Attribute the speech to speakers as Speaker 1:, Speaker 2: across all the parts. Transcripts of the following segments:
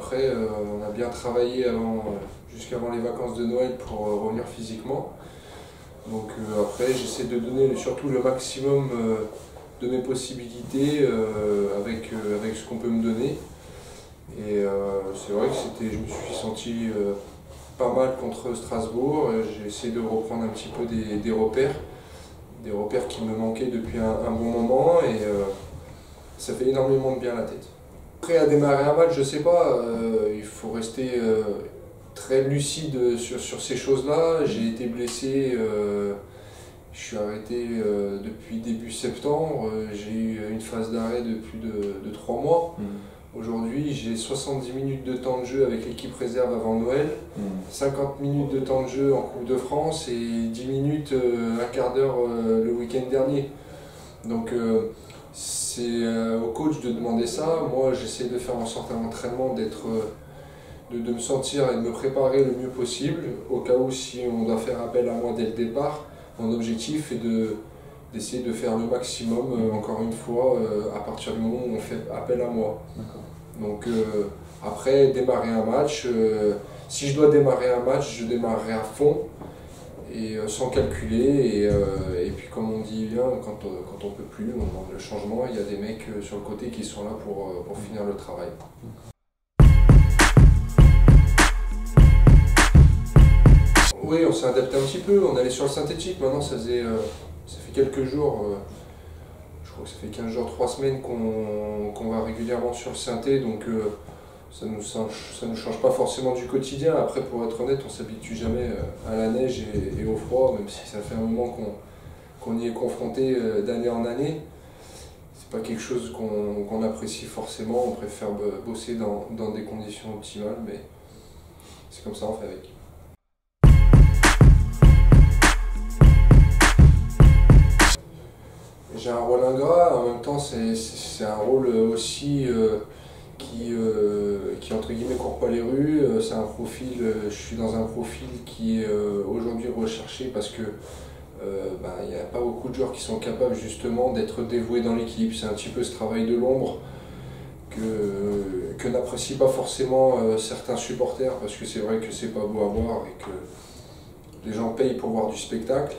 Speaker 1: après, on a bien travaillé jusqu'avant les vacances de Noël pour revenir physiquement. Donc après, j'essaie de donner surtout le maximum de mes possibilités avec ce qu'on peut me donner. Et c'est vrai que je me suis senti pas mal contre Strasbourg. J'ai essayé de reprendre un petit peu des repères qui me manquaient depuis un bon moment, et ça fait énormément de bien à la tête. Après, à démarrer un match, je sais pas, il faut rester très lucide sur ces choses-là. J'ai été blessé, je suis arrêté depuis début septembre, j'ai eu une phase d'arrêt de plus de 3 mois. Aujourd'hui, j'ai 70 minutes de temps de jeu avec l'équipe réserve avant Noël, 50 minutes de temps de jeu en Coupe de France et 10 minutes, un quart d'heure le week-end dernier. Donc c'est au coach de demander ça. Moi, j'essaie de faire en sorte à l'entraînement de me sentir et de me préparer le mieux possible, au cas où si on doit faire appel à moi dès le départ. Mon objectif est d'essayer de faire le maximum, encore une fois, à partir du moment où on fait appel à moi. Donc après, démarrer un match, si je dois démarrer un match, je démarrerai à fond, et sans calculer, et puis comme on dit bien, quand on peut plus, on demande le changement. Il y a des mecs sur le côté qui sont là pour finir le travail. Oui, on s'est adapté un petit peu, on allait sur le synthétique. Maintenant ça fait quelques jours, je crois que ça fait 15 jours, 3 semaines qu'on va régulièrement sur le synthé, donc ça nous change pas forcément du quotidien. Après, pour être honnête, on s'habitue jamais à la neige et au froid, même si ça fait un moment qu'on y est confronté d'année en année. C'est pas quelque chose qu'on apprécie forcément, on préfère bosser dans des conditions optimales, mais c'est comme ça, on fait avec. J'ai un rôle ingrat, en même temps c'est un rôle aussi qui entre guillemets court pas les rues. C'est un profil, je suis dans un profil qui est aujourd'hui recherché parce que il n'y a pas beaucoup de joueurs qui sont capables justement d'être dévoués dans l'équipe. C'est un petit peu ce travail de l'ombre que n'apprécient pas forcément certains supporters, parce que c'est vrai que c'est pas beau à voir et que les gens payent pour voir du spectacle.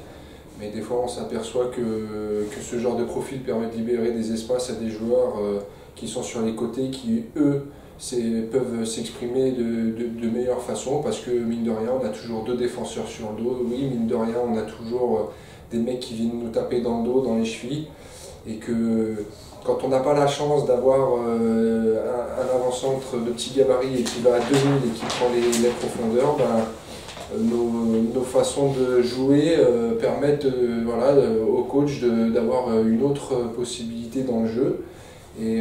Speaker 1: Mais des fois, on s'aperçoit que ce genre de profil permet de libérer des espaces à des joueurs qui sont sur les côtés, qui, eux, peuvent s'exprimer de meilleure façon, parce que, mine de rien, on a toujours 2 défenseurs sur le dos. Oui, mine de rien, on a toujours des mecs qui viennent nous taper dans le dos, dans les chevilles. Et que quand on n'a pas la chance d'avoir un avant-centre de petit gabarit et qui va à 2000 et qui prend les profondeurs, nos façons de jouer permettent au coach d'avoir une autre possibilité dans le jeu. Et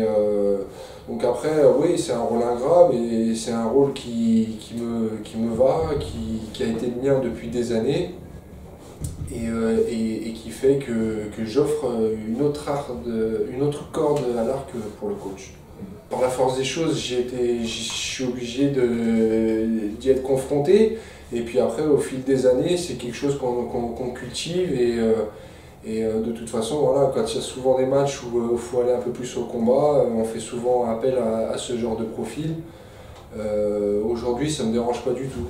Speaker 1: donc après, oui, c'est un rôle ingrat, mais c'est un rôle qui me va, qui a été le mien depuis des années, et qui fait que j'offre une autre corde à l'arc pour le coach. Par la force des choses, je suis obligé d'y être confronté. Et puis après, au fil des années, c'est quelque chose qu'on cultive, et de toute façon, voilà, quand il y a souvent des matchs où il faut aller un peu plus au combat, on fait souvent appel à ce genre de profil. Aujourd'hui, ça ne me dérange pas du tout.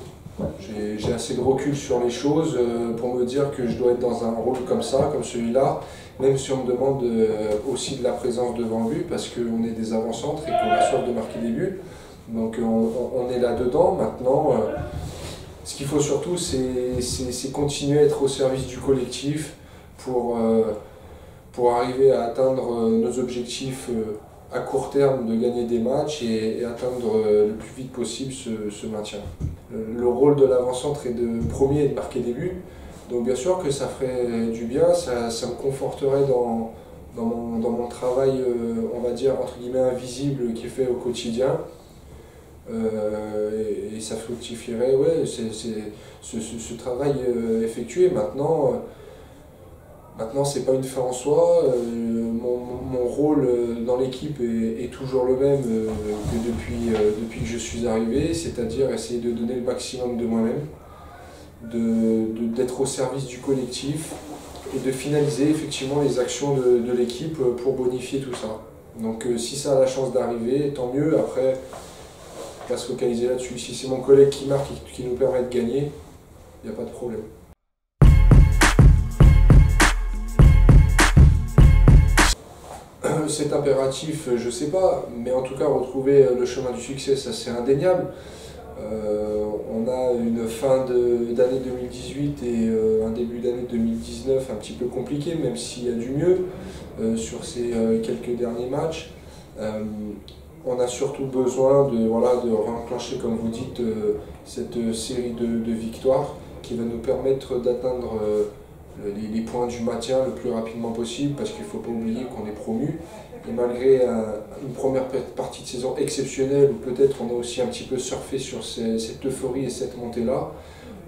Speaker 1: J'ai assez de recul sur les choses pour me dire que je dois être dans un rôle comme ça, comme celui-là, même si on me demande aussi de la présence devant le but, parce qu'on est des avant-centres et qu'on a soif de marquer des buts. Donc on est là-dedans. Maintenant, ce qu'il faut surtout, c'est continuer à être au service du collectif pour arriver à atteindre nos objectifs à court terme, de gagner des matchs et atteindre le plus vite possible ce maintien. Le rôle de l'avant-centre est de premier et de marquer des buts. Donc bien sûr que ça ferait du bien, ça me conforterait dans mon travail, on va dire, entre guillemets, invisible qui est fait au quotidien. Et ça fructifierait, ouais, ce travail effectué. Maintenant, c'est pas une fin en soi. Mon rôle dans l'équipe est toujours le même que depuis que je suis arrivé, c'est-à-dire essayer de donner le maximum de moi-même, d'être au service du collectif et de finaliser effectivement les actions de l'équipe pour bonifier tout ça. Donc si ça a la chance d'arriver, tant mieux. Après, va se focaliser là-dessus. Si c'est mon collègue qui marque et qui nous permet de gagner, il n'y a pas de problème. C'est impératif, je sais pas, mais en tout cas retrouver le chemin du succès, ça c'est indéniable. On a une fin d'année 2018 et un début d'année 2019 un petit peu compliqué, même s'il y a du mieux sur ces quelques derniers matchs. On a surtout besoin de réenclencher, comme vous dites, cette série de victoires qui va nous permettre d'atteindre les points du maintien le plus rapidement possible, parce qu'il ne faut pas oublier qu'on est promu. Et malgré une première partie de saison exceptionnelle, où peut-être on a aussi un petit peu surfé sur cette euphorie et cette montée-là,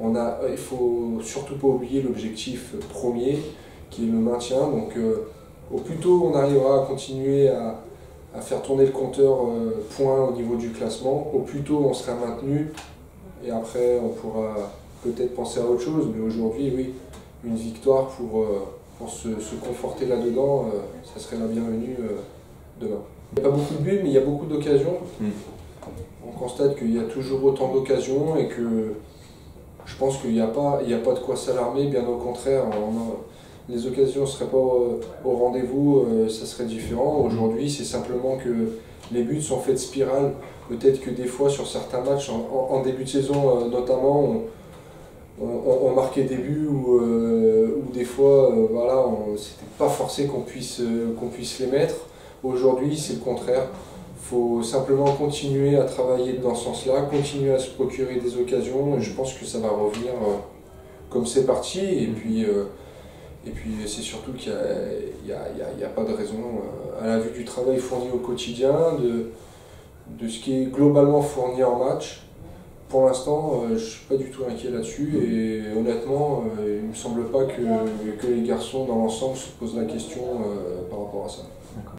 Speaker 1: il ne faut surtout pas oublier l'objectif premier, qui est le maintien. Donc au plus tôt on arrivera à continuer à faire tourner le compteur points au niveau du classement, au plus tôt on sera maintenu, et après on pourra peut-être penser à autre chose, mais aujourd'hui, oui, une victoire pour se conforter là-dedans, ça serait la bienvenue demain. Il n'y a pas beaucoup de buts, mais il y a beaucoup d'occasions. On constate qu'il y a toujours autant d'occasions et que je pense qu'il n'y a pas de quoi s'alarmer, bien au contraire. Les occasions ne seraient pas au rendez-vous, ça serait différent. Aujourd'hui, c'est simplement que les buts sont faits de spirale. Peut-être que des fois, sur certains matchs, en début de saison notamment, on marquait des buts ou des fois, c'était pas forcé qu'on puisse les mettre. Aujourd'hui, c'est le contraire. Il faut simplement continuer à travailler dans ce sens-là, continuer à se procurer des occasions, et je pense que ça va revenir comme c'est parti. Et puis c'est surtout qu'il n'y a pas de raison, à la vue du travail fourni au quotidien, de ce qui est globalement fourni en match. Pour l'instant, je ne suis pas du tout inquiet là-dessus, et honnêtement, il ne me semble pas que les garçons dans l'ensemble se posent la question par rapport à ça.